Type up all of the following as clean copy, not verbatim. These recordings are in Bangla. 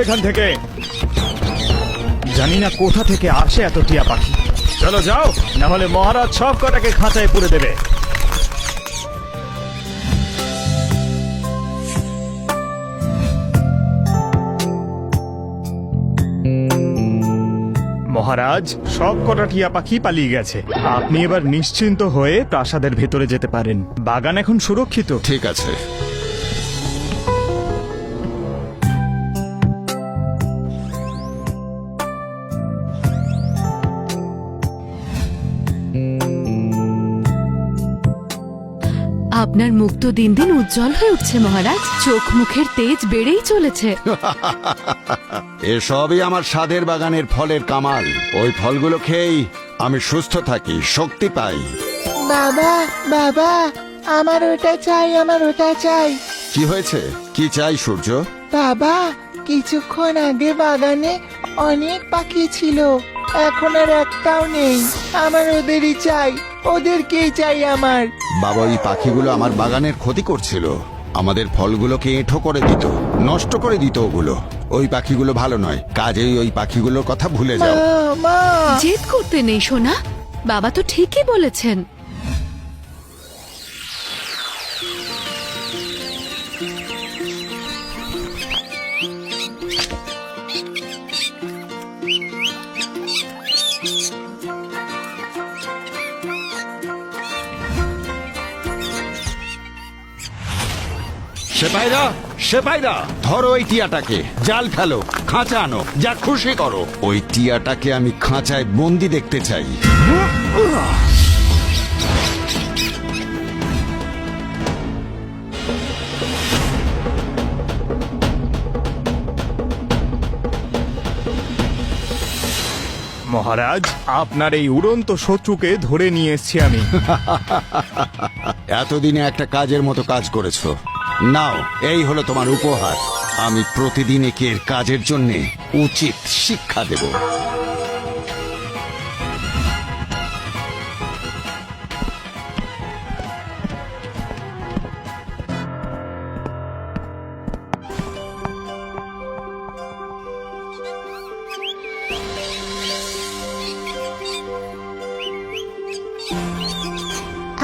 এখান থেকে। জানি না কোথা থেকে আসে এত টিয়া পাখি। চলো যাও, না হলে মহারাজ সব কটাকে খাঁচায় পুরে দেবে। মহারাজ, সব কটা টিয়া পাখি পালিয়ে গেছে। আপনি এবার নিশ্চিন্ত হয়ে প্রাসাদের ভেতরে যেতে পারেন। বাগান এখন সুরক্ষিত। ঠিক আছে। আপনার মুখ তো দিন দিন উজ্জ্বল হয়ে উঠছে মহারাজ। চোখ মুখের তেজ বেড়েই চলেছে। এসবই আমার স্বাদের বাগানের ফলের কামাল। ওই ফলগুলো খেয়েই আমি সুস্থ থাকি, শক্তি পাই। বাবা বাবা, আমার ওটা চাই, আমার ওটা চাই। কি হয়েছে? কি চাই সূর্য? বাবা, কিছুক্ষণ আগে বাগানে অনেক পাখি ছিল, এখন আর একটাও নেই। আমার ওদেরই চাই, ওদেরকেই চাই আমার। বাবা, ওই পাখিগুলো আমার বাগানের ক্ষতি করছিল। আমাদের ফলগুলোকে এঁঠো করে দিত, নষ্ট করে দিত ওগুলো। ওই পাখিগুলো ভালো নয়, কাজেই ওই পাখিগুলোর কথা ভুলে যাও। মা, জেদ করতে নেই সোনা, বাবা তো ঠিকই বলেছেন। সেপাইরা, সেপাইরা, ধরো ওই টিয়াটাকে, জাল ফেলো, খাঁচা আনো, যা খুশি করো। ওই টিয়াটাকে আমি খাঁচায় বন্দি দেখতে চাই। মহারাজ, আপনার এই উড়ন্ত শত্রুকে ধরে নিয়ে এসেছি আমি। এতদিনে একটা কাজের মতো কাজ করেছো। নাও, এই হলো তোমার উপহার। আমি প্রতিদিন একে এর কাজের জন্য উচিত শিক্ষা দেব।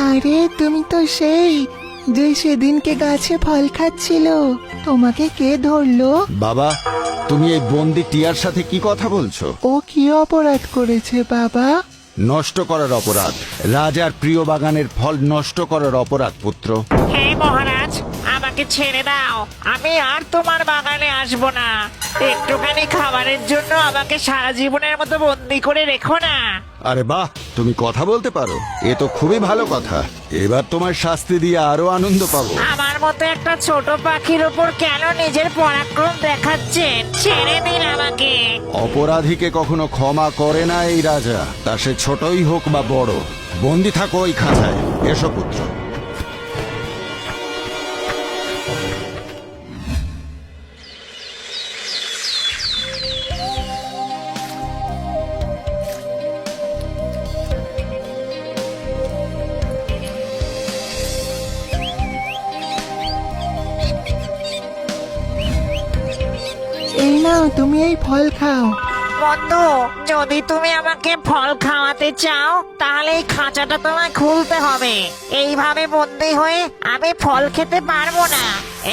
আরে তুমি তো সেই যে সেদিনকে গাছে ফল খাচ্ছিল। তোমাকে কে ধরলো? বাবা, তুমি এই বন্দি টিয়ার সাথে কি কথা বলছো? ও কি অপরাধ করেছে বাবা? নষ্ট করার অপরাধ, রাজার প্রিয় বাগানের ফল নষ্ট করার অপরাধ পুত্র। হে মহারাজ, আমাকে ছেড়ে দাও। আমি আর তোমার বাগানে আসবো না। একটুখানি খাবারের জন্য আমাকে সারা জীবনের মতো বন্দি করে রেখো না। আরে বাহ, তুমি কথা বলতে পারো, এ তো খুবই ভালো কথা। এবার তোমার শাস্তি দিয়ে আরো আনন্দ পাবো। আমার মতো একটা ছোট পাখির উপর কেন নিজের পরাক্রম দেখাচ্ছেন? ছেড়ে দিন আমাকে। অপরাধীকে কখনো ক্ষমা করে না এই রাজা, তা সে ছোটই হোক বা বড়। বন্দি থাকো ওই খাঁচায়। এসো পুত্র। এই নাও, তুমি এই ফল খাও। বন্ধু, যদি তুমি আমাকে ফল খাওয়াতে চাও তাহলে এই খাঁচাটা তোমায় খুলতে হবে। এইভাবে বন্দি হয়ে আমি ফল খেতে পারবো না।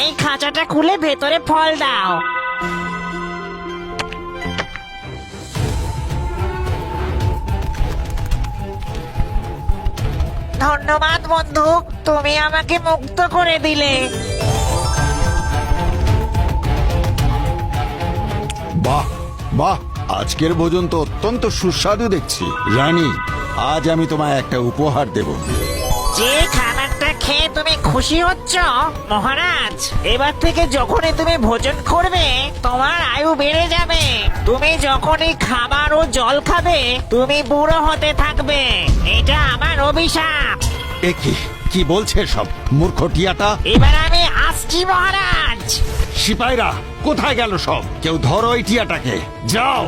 এই খাঁচাটা খুলে ভেতরে ফল দাও। ধন্যবাদ বন্ধু, তুমি আমাকে মুক্ত করে দিলে। বাহ বাহ, আজকের ভোজন তো অত্যন্ত সুস্বাদু দেখছি। রানী, আজ আমি তোমায় একটা উপহার দেব। যে খাবারটা খেয়ে তুমি খুশি হচ্ছ মহারাজ, এবার থেকে যখনই তুমি ভোজন করবে তোমার আয়ু বেড়ে যাবে। তুমি যখনই খাবার ও জল খাবে তুমি বুড়ো হতে থাকবে। এটা আমার অভিশাপ। এ কি কি বলছে সব মূর্খ টিয়াটা? এবার আমি আসছি মহারাজ। সিপাইরা, কোথায় গেল সব? কেউ ধরো এই টিয়াটাকে, যাও।